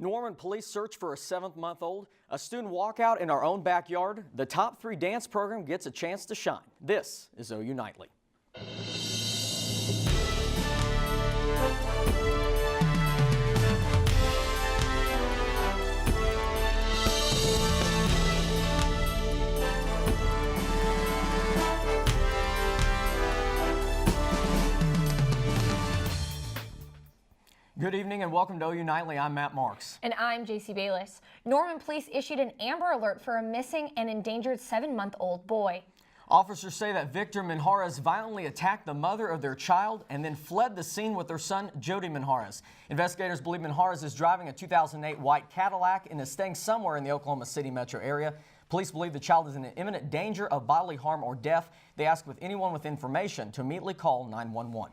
Norman police search for a 7-month-old, a student walkout in our own backyard. The top 3 dance program gets a chance to shine. This is OU Nightly. Good evening and welcome to OU Nightly. I'm Matt Marks. And I'm Jaycie Bayless. Norman police issued an Amber Alert for a missing and endangered 7-month-old boy. Officers say that Victor Minjarez violently attacked the mother of their child and then fled the scene with their son, Jody Minjarez. Investigators believe Minjarez is driving a 2008 white Cadillac and is staying somewhere in the Oklahoma City metro area. Police believe the child is in imminent danger of bodily harm or death. They ask with anyone with information to immediately call 911.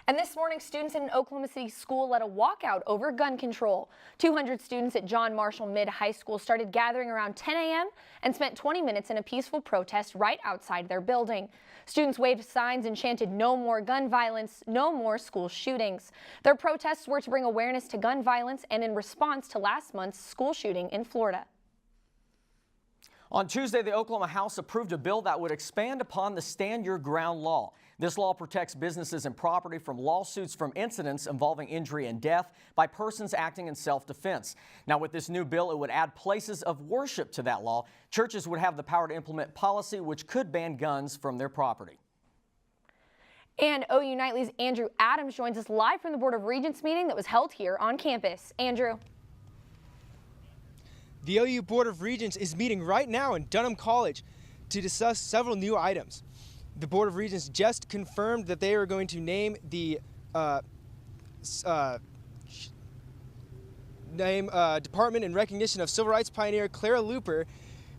And this morning, students in an Oklahoma City school led a walkout over gun control. 200 students at John Marshall Mid High School started gathering around 10 a.m. and spent 20 minutes in a peaceful protest right outside their building. Students waved signs and chanted "No more gun violence, no more school shootings." Their protests were to bring awareness to gun violence and in response to last month's school shooting in Florida. On Tuesday, the Oklahoma House approved a bill that would expand upon the Stand Your Ground law. This law protects businesses and property from lawsuits from incidents involving injury and death by persons acting in self-defense. Now, with this new bill, it would add places of worship to that law. Churches would have the power to implement policy which could ban guns from their property. And OU Nightly's Andrew Adams joins us live from the Board of Regents meeting that was held here on campus. Andrew. The OU Board of Regents is meeting right now in Dunham College to discuss several new items. The Board of Regents just confirmed that they are going to name the department in recognition of civil rights pioneer Clara Luper,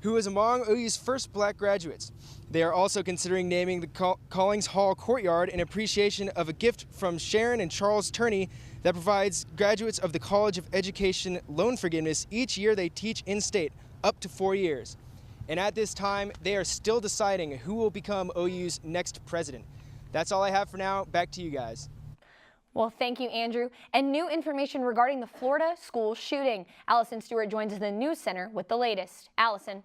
who was among OU's first black graduates. They are also considering naming the Collings Hall Courtyard in appreciation of a gift from Sharon and Charles Turney that provides graduates of the College of Education loan forgiveness each year they teach in-state, up to 4 years. And at this time, they are still deciding who will become OU's next president. That's all I have for now. Back to you guys. Well, thank you, Andrew. And new information regarding the Florida school shooting. Allyson Stewart joins us in the News Center with the latest. Allyson.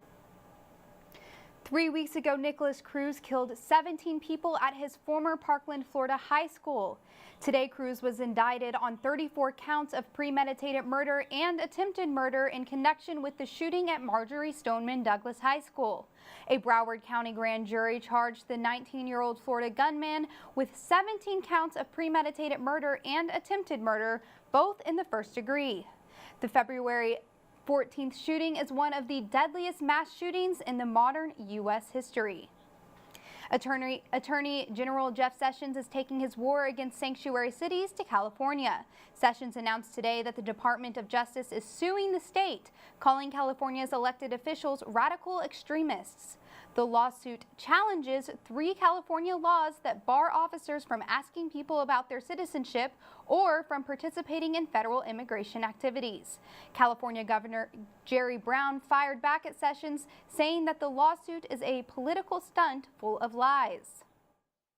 3 weeks ago, Nicholas Cruz killed 17 people at his former Parkland, Florida high school. Today, Cruz was indicted on 34 counts of premeditated murder and attempted murder in connection with the shooting at Marjorie Stoneman Douglas High School. A Broward County grand jury charged the 19-year-old Florida gunman with 17 counts of premeditated murder and attempted murder, both in the first degree. The February 14th shooting is one of the deadliest mass shootings in the modern U.S. history. Attorney General Jeff Sessions is taking his war against sanctuary cities to California. Sessions announced today that the Department of Justice is suing the state, calling California's elected officials radical extremists. The lawsuit challenges 3 California laws that bar officers from asking people about their citizenship or from participating in federal immigration activities. California Governor Jerry Brown fired back at Sessions, saying that the lawsuit is a political stunt full of lies.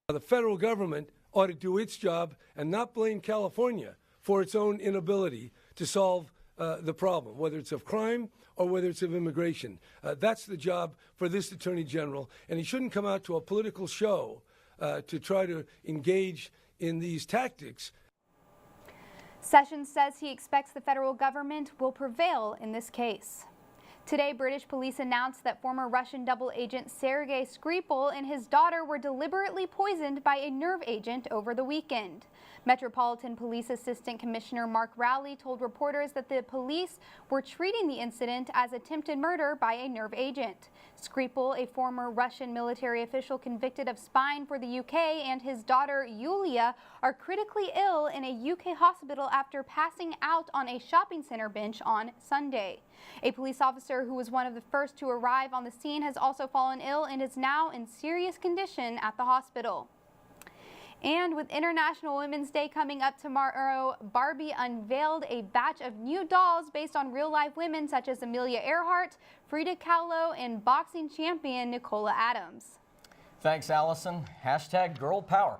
The federal government ought to do its job and not blame California for its own inability to solve the problem, whether it's of crime or whether it's of immigration. That's the job for this Attorney General, and he shouldn't come out to a political show to try to engage in these tactics. Sessions says he expects the federal government will prevail in this case. Today, British police announced that former Russian double agent Sergei Skripal and his daughter were deliberately poisoned by a nerve agent over the weekend. Metropolitan Police Assistant Commissioner Mark Rowley told reporters that the police were treating the incident as attempted murder by a nerve agent. Skripal, a former Russian military official convicted of spying for the UK, and his daughter Yulia are critically ill in a UK hospital after passing out on a shopping center bench on Sunday. A police officer who was one of the first to arrive on the scene has also fallen ill and is now in serious condition at the hospital. And with International Women's Day coming up tomorrow, Barbie unveiled a batch of new dolls based on real-life women such as Amelia Earhart, Frida Kahlo, and boxing champion Nicole Adams. Thanks, Allyson. #GirlPower.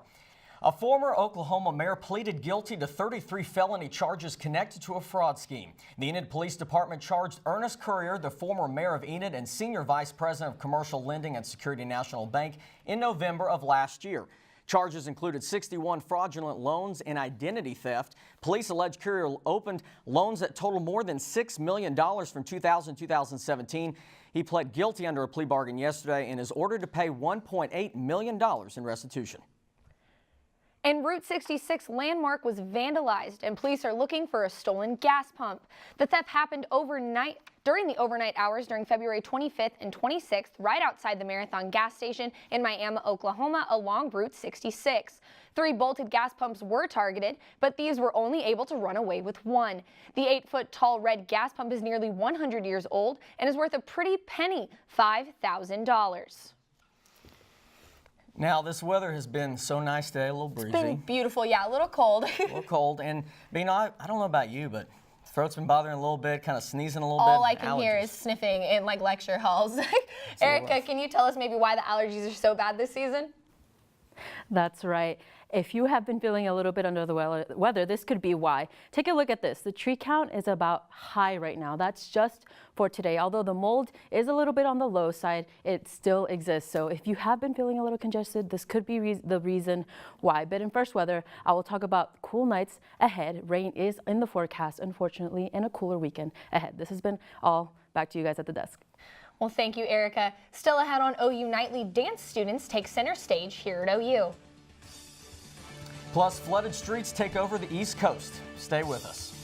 A former Oklahoma mayor pleaded guilty to 33 felony charges connected to a fraud scheme. The Enid Police Department charged Ernest Currier, the former mayor of Enid and senior vice president of commercial lending at Security National Bank, in November of last year. Charges included 61 fraudulent loans and identity theft. Police allege Currier opened loans that totaled more than $6 million from 2000 to 2017. He pled guilty under a plea bargain yesterday and is ordered to pay $1.8 million in restitution. And Route 66 landmark was vandalized, and police are looking for a stolen gas pump. The theft happened during the overnight hours during February 25th and 26th, right outside the Marathon gas station in Miami, Oklahoma, along Route 66. 3 bolted gas pumps were targeted, but thieves were only able to run away with one. The 8-foot-tall red gas pump is nearly 100 years old and is worth a pretty penny, $5,000. Now, this weather has been so nice today, a little breezy. It's been beautiful, yeah, a little cold. A little cold, and you know, I don't know about you, but throat's been bothering a little bit, kind of sneezing a little bit. All I can hear is sniffing in like lecture halls. Erica, can you tell us maybe why the allergies are so bad this season? That's right. If you have been feeling a little bit under the weather, this could be why. Take a look at this. The tree count is about high right now. That's just for today. Although the mold is a little bit on the low side, it still exists. So if you have been feeling a little congested, this could be the reason why. But in first weather, I will talk about cool nights ahead. Rain is in the forecast, unfortunately, and a cooler weekend ahead. This has been all. Back to you guys at the desk. Well, thank you, Erica. Still ahead on OU Nightly, dance students take center stage here at OU. Plus, flooded streets take over the East Coast. Stay with us.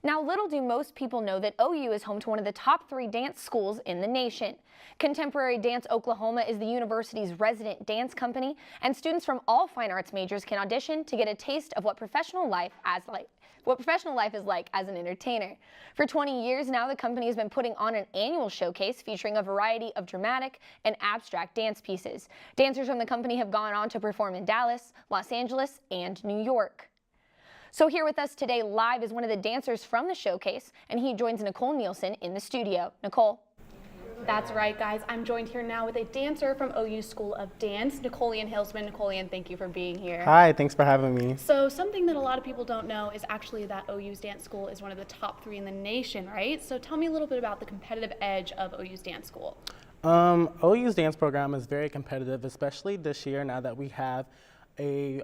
Now, little do most people know that OU is home to one of the top 3 dance schools in the nation. Contemporary Dance Oklahoma is the university's resident dance company, and students from all fine arts majors can audition to get a taste of what professional life is like as an entertainer. For 20 years now, the company has been putting on an annual showcase featuring a variety of dramatic and abstract dance pieces. Dancers from the company have gone on to perform in Dallas, Los Angeles, and New York. So here with us today live is one of the dancers from the showcase, and he joins Nicole Nielsen in the studio. Nicole. That's right, guys. I'm joined here now with a dancer from OU School of Dance, Nicolean Hilsman. Nicolean, thank you for being here. Hi, thanks for having me. So something that a lot of people don't know is actually that OU's dance school is one of the top 3 in the nation, right? So tell me a little bit about the competitive edge of OU's dance school. OU's dance program is very competitive, especially this year now that we have a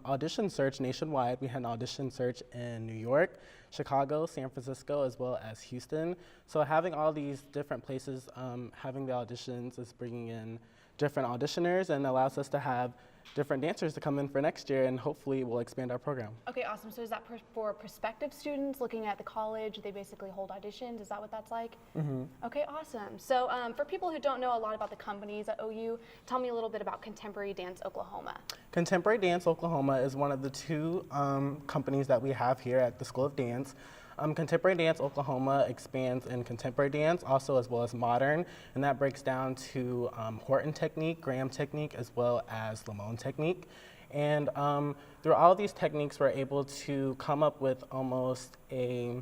audition search nationwide. We had an audition search in New York, Chicago, San Francisco, as well as Houston. So having all these different places, having the auditions is bringing in different auditioners and allows us to have different dancers to come in for next year, and hopefully we'll expand our program. Okay, awesome. So is that for prospective students looking at the college? They basically hold auditions? Is that what that's like? Mm-hmm. Okay, awesome. So for people who don't know a lot about the companies at OU, tell me a little bit about Contemporary Dance Oklahoma. Contemporary Dance Oklahoma is one of the 2 companies that we have here at the School of Dance. Contemporary Dance Oklahoma expands in contemporary dance, also as well as modern, and that breaks down to Horton technique, Graham technique, as well as Lamone technique. And through all of these techniques, we're able to come up with almost a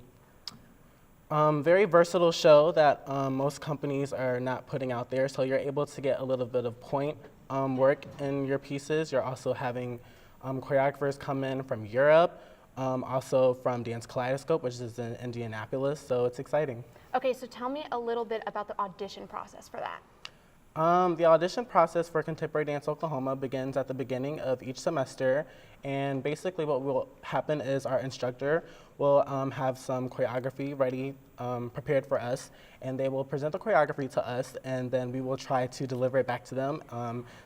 very versatile show that most companies are not putting out there. So you're able to get a little bit of point work in your pieces. You're also having choreographers come in from Europe, also from Dance Kaleidoscope, which is in Indianapolis, so it's exciting. Okay, so tell me a little bit about the audition process for that. The audition process for Contemporary Dance Oklahoma begins at the beginning of each semester, and basically what will happen is our instructor will have some choreography ready, prepared for us, and they will present the choreography to us, and then we will try to deliver it back to them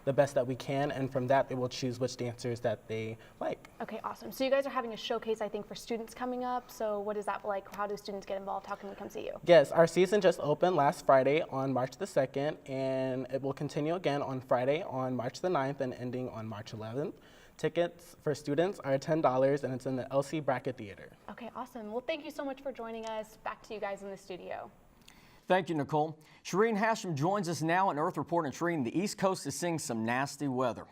the best that we can, and from that they will choose which dancers that they like. Okay, awesome. So you guys are having a showcase, I think, for students coming up, so what is that like? How do students get involved? How can we come see you? Yes, our season just opened last Friday on March the 2nd, and it will continue again on Friday on March the 9th and ending on March 11th. Tickets for students are $10 and it's in the LC Bracket Theater. Okay, awesome. Well, thank you so much for joining us. Back to you guys in the studio. Thank you, Nicole. Shereen Hashem joins us now in Earth Report. And Shereen, the East Coast is seeing some nasty weather.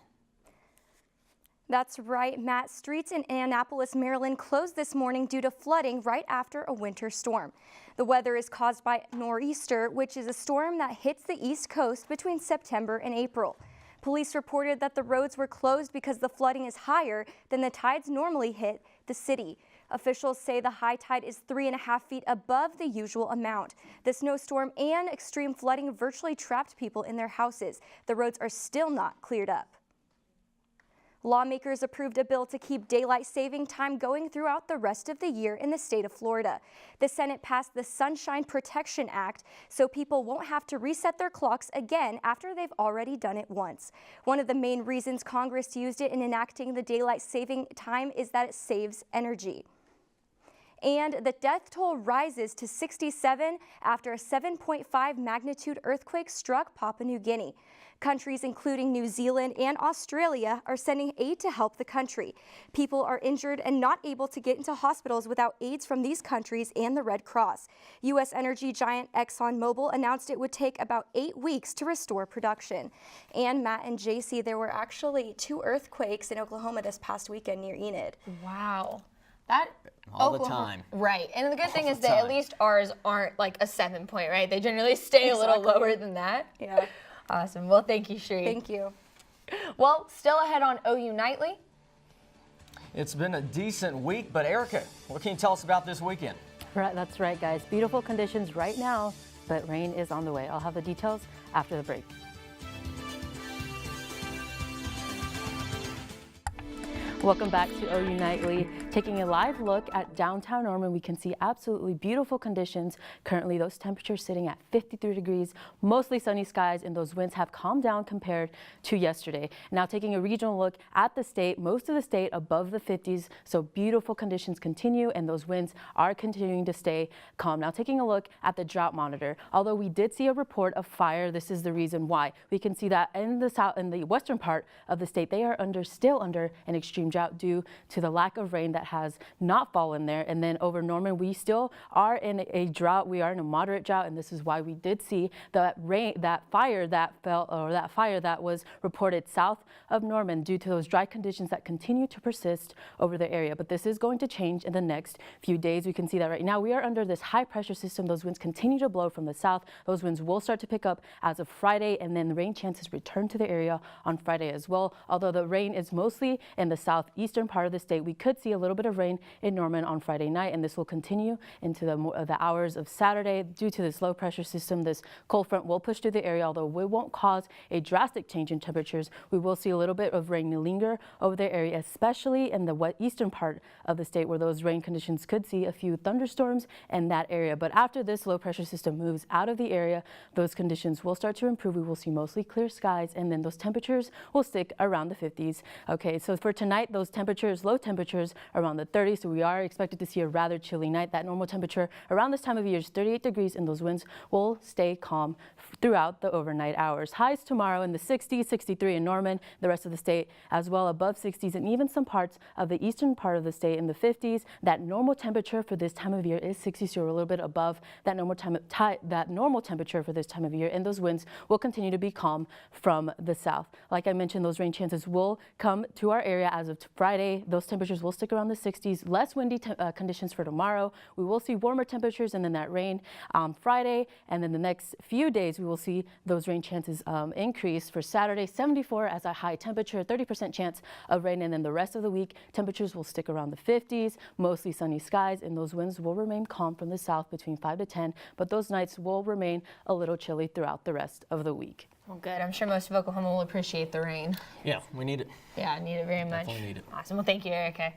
That's right, Matt. Streets in Annapolis, Maryland closed this morning due to flooding right after a winter storm. The weather is caused by nor'easter, which is a storm that hits the East Coast between September and April. Police reported that the roads were closed because the flooding is higher than the tides normally hit the city. Officials say the high tide is 3.5 feet above the usual amount. The snowstorm and extreme flooding virtually trapped people in their houses. The roads are still not cleared up. Lawmakers approved a bill to keep daylight saving time going throughout the rest of the year in the state of Florida. The Senate passed the Sunshine Protection Act so people won't have to reset their clocks again after they've already done it once. One of the main reasons Congress used it in enacting the daylight saving time is that it saves energy. And the death toll rises to 67 after a 7.5 magnitude earthquake struck Papua New Guinea. Countries including New Zealand and Australia are sending aid to help the country. People are injured and not able to get into hospitals without aids from these countries and the Red Cross. U.S. energy giant ExxonMobil announced it would take about 8 weeks to restore production. And Matt and Jaycie, there were actually 2 earthquakes in Oklahoma this past weekend near Enid. Wow. That All the time. Right. And the good thing is that at least ours aren't like a 7 point, right? They generally stay a little lower than that. Yeah. Awesome. Well, thank you, Shereen. Thank you. Well, still ahead on OU Nightly. It's been a decent week, but Erica, what can you tell us about this weekend? Right, that's right, guys. Beautiful conditions right now, but rain is on the way. I'll have the details after the break. Welcome back to OU Nightly. Taking a live look at downtown Norman, we can see absolutely beautiful conditions. Currently, those temperatures sitting at 53 degrees, mostly sunny skies, and those winds have calmed down compared to yesterday. Now, taking a regional look at the state, most of the state above the 50s, so beautiful conditions continue, and those winds are continuing to stay calm. Now, taking a look at the drought monitor, although we did see a report of fire, this is the reason why. We can see that in the south, in the western part of the state, they are still under an extreme drought due to the lack of rain that has not fallen there. And then over Norman, we still are in a drought. We are in a moderate drought, and this is why we did see that fire that was reported south of Norman due to those dry conditions that continue to persist over the area. But this is going to change in the next few days. We can see that right now we are under this high pressure system. Those winds continue to blow from the south. Those winds will start to pick up as of Friday, and then the rain chances return to the area on Friday as well. Although the rain is mostly in the southeastern part of the state, we could see a little bit of rain in Norman on Friday night, and this will continue into the hours of Saturday due to this low pressure system. This cold front will push through the area, although it won't cause a drastic change in temperatures. We will see a little bit of rain linger over the area, especially in the eastern part of the state where those rain conditions could see a few thunderstorms in that area. But after this low pressure system moves out of the area, those conditions will start to improve. We will see mostly clear skies, and then those temperatures will stick around the 50s. Okay, so for tonight, those temperatures, low temperatures around the 30s, so we are expected to see a rather chilly night. That normal temperature around this time of year is 38 degrees, and those winds will stay calm throughout the overnight hours. Highs tomorrow in the 60s, 63 in Norman, the rest of the state as well above 60s, and even some parts of the eastern part of the state in the 50s. That normal temperature for this time of year is 60, so we're a little bit above that normal temperature for this time of year, and those winds will continue to be calm from the south. Like I mentioned, those rain chances will come to our area as of Friday. Those temperatures will stick around the 60s. Less windy conditions for tomorrow. We will see warmer temperatures and then that rain on Friday, and then the next few days we will see those rain chances increase. For Saturday, 74 as a high temperature, 30% chance of rain, and then the rest of the week temperatures will stick around the 50s, mostly sunny skies, and those winds will remain calm from the south between 5 to 10, but those nights will remain a little chilly throughout the rest of the week. Well, good. I'm sure most of Oklahoma will appreciate the rain. Yeah, we need it. Yeah, I need it very much. Definitely need it. Awesome. Well, thank you, Erica.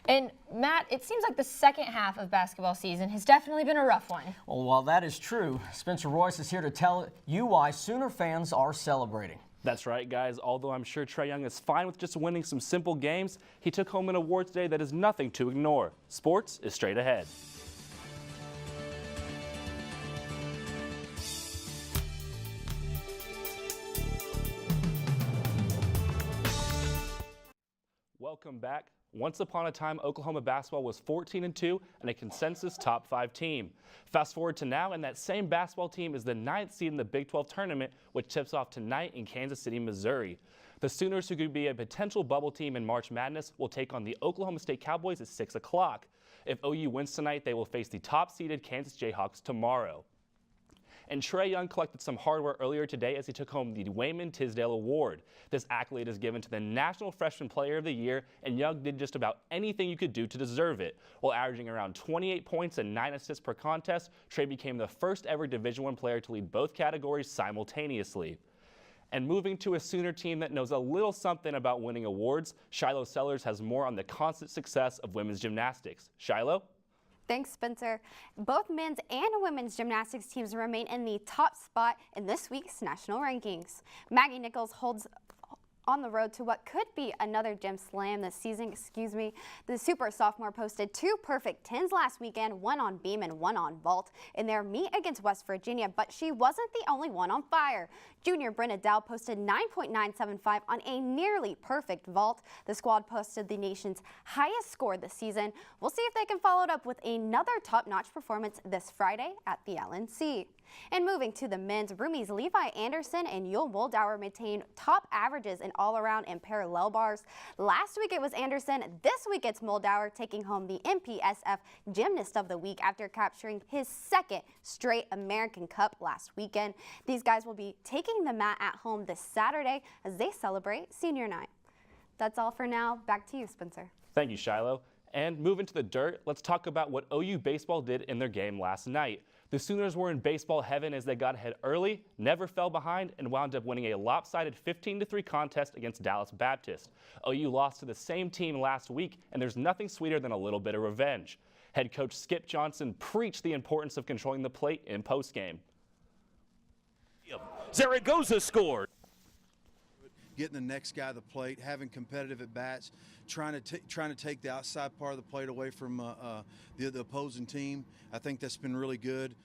And Matt, it seems like the second half of basketball season has definitely been a rough one. Well, while that is true, Spencer Royce is here to tell you why Sooner fans are celebrating. That's right, guys. Although I'm sure Trae Young is fine with just winning some simple games, he took home an award today that is nothing to ignore. Sports is straight ahead. Welcome back. Once upon a time, Oklahoma basketball was 14-2 and a consensus top 5 team. Fast forward to now, and that same basketball team is the 9th seed in the Big 12 tournament, which tips off tonight in Kansas City, Missouri. The Sooners, who could be a potential bubble team in March Madness, will take on the Oklahoma State Cowboys at 6 o'clock. If OU wins tonight, they will face the top-seeded Kansas Jayhawks tomorrow. And Trae Young collected some hardware earlier today as he took home the Wayman Tisdale Award. This accolade is given to the National Freshman Player of the Year, and Young did just about anything you could do to deserve it. While averaging around 28 points and 9 assists per contest, Trae became the first ever Division I player to lead both categories simultaneously. And moving to a Sooner team that knows a little something about winning awards, Shiloh Sellers has more on the constant success of women's gymnastics. Shiloh? Thanks, Spencer. Both men's and women's gymnastics teams remain in the top spot in this week's national rankings. Maggie Nichols holds on the road to what could be another gym slam this season, The super sophomore posted 2 perfect 10s last weekend, 1 on beam and 1 on vault in their meet against West Virginia, but she wasn't the only one on fire. Junior Brenna Dow posted 9.975 on a nearly perfect vault. The squad posted the nation's highest score this season. We'll see if they can follow it up with another top-notch performance this Friday at the LNC. And moving to the men's, Rumi's Levi Anderson and Yul Moldauer maintain top averages in all-around and parallel bars. Last week it was Anderson. This week it's Moldauer taking home the MPSF Gymnast of the Week after capturing his 2nd straight American Cup last weekend. These guys will be taking the mat at home this Saturday as they celebrate senior night. That's all for now. Back to you, Spencer. Thank you, Shiloh. And moving to the dirt, let's talk about what OU baseball did in their game last night. The Sooners were in baseball heaven as they got ahead early, never fell behind, and wound up winning a lopsided 15-3 contest against Dallas Baptist. OU lost to the same team last week, and there's nothing sweeter than a little bit of revenge. Head coach Skip Johnson preached the importance of controlling the plate in postgame. Zaragoza scored. Getting the next guy to the plate, having competitive at-bats, trying to take the outside part of the plate away from the opposing team. I think that's been really good.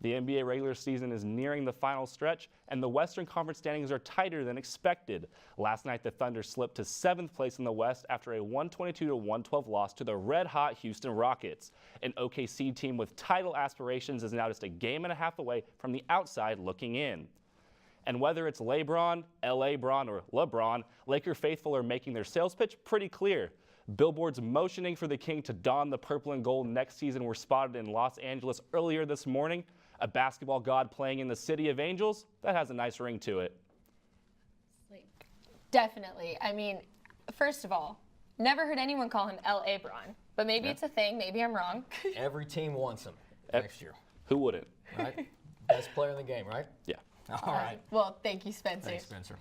The NBA regular season is nearing the final stretch, and the Western Conference standings are tighter than expected. Last night, the Thunder slipped to 7th place in the West after a 122-112 loss to the red-hot Houston Rockets. An OKC team with title aspirations is now just a game and a half away from the outside looking in. And whether it's LeBron, LA-Bron, or LeBron, Laker faithful are making their sales pitch pretty clear. Billboards motioning for the King to don the purple and gold next season were spotted in Los Angeles earlier this morning. A basketball god playing in the City of Angels, that has a nice ring to it. Definitely. I mean, first of all, never heard anyone call him LA-Bron, but maybe it's a thing. Maybe I'm wrong. Every team wants him next year. Who wouldn't? Right? Best player in the game, right? Yeah. All right. Well, thank you, Spencer. Thanks, Spencer.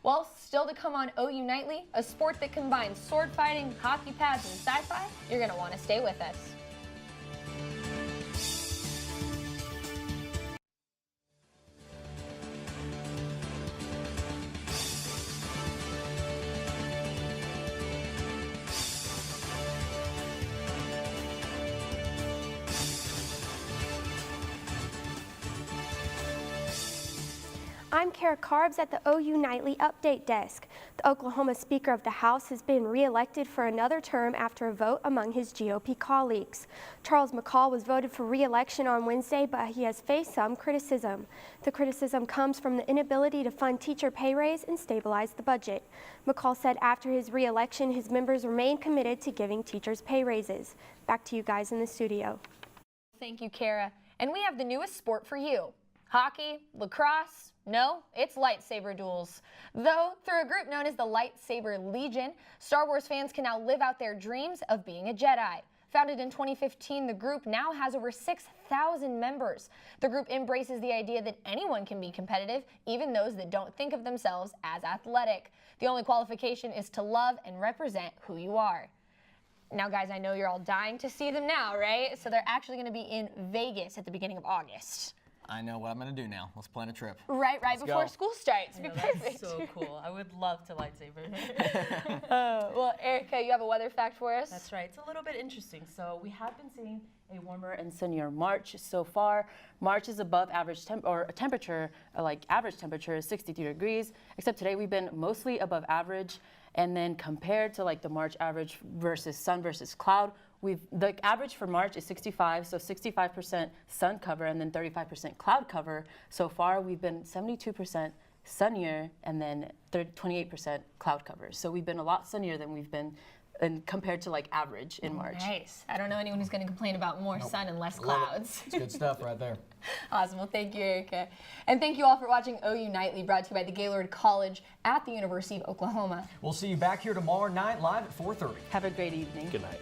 Well, still to come on OU Nightly, a sport that combines sword fighting, hockey pads, and sci-fi. You're going to want to stay with us. I'm Karbs at the OU Nightly Update Desk. The Oklahoma Speaker of the House has been re-elected for another term after a vote among his GOP colleagues. Charles McCall was voted for re-election on Wednesday, but he has faced some criticism. The criticism comes from the inability to fund teacher pay raise and stabilize the budget. McCall said after his re-election, his members remain committed to giving teachers pay raises. Back to you guys in the studio. Thank you, Kara. And we have the newest sport for you. Hockey, lacrosse, no, it's lightsaber duels. Though, through a group known as the Lightsaber Legion, Star Wars fans can now live out their dreams of being a Jedi. Founded in 2015, the group now has over 6,000 members. The group embraces the idea that anyone can be competitive, even those that don't think of themselves as athletic. The only qualification is to love and represent who you are. Now, guys, I know you're all dying to see them now, right? So they're actually going to be in Vegas at the beginning of August. I know what I'm going to do now. Let's plan a trip. Right before school starts. Be perfect. That's so cool. I would love to lightsaber. Well, Erica, you have a weather fact for us? That's right. It's a little bit interesting. So we have been seeing a warmer and sunnier March so far. March is above average temperature, like average temperature is 63 degrees, except today we've been mostly above average. And then compared to like the March average versus sun versus cloud, the average for March is 65, so 65% sun cover and then 35% cloud cover. So far, we've been 72% sunnier and then 28% cloud cover. So we've been a lot sunnier than we've been compared to like average in March. Nice. I don't know anyone who's going to complain about more sun and less clouds. It's good stuff right there. Awesome. Well, thank you, Erica. And thank you all for watching OU Nightly, brought to you by the Gaylord College at the University of Oklahoma. We'll see you back here tomorrow night live at 4:30. Have a great evening. Good night.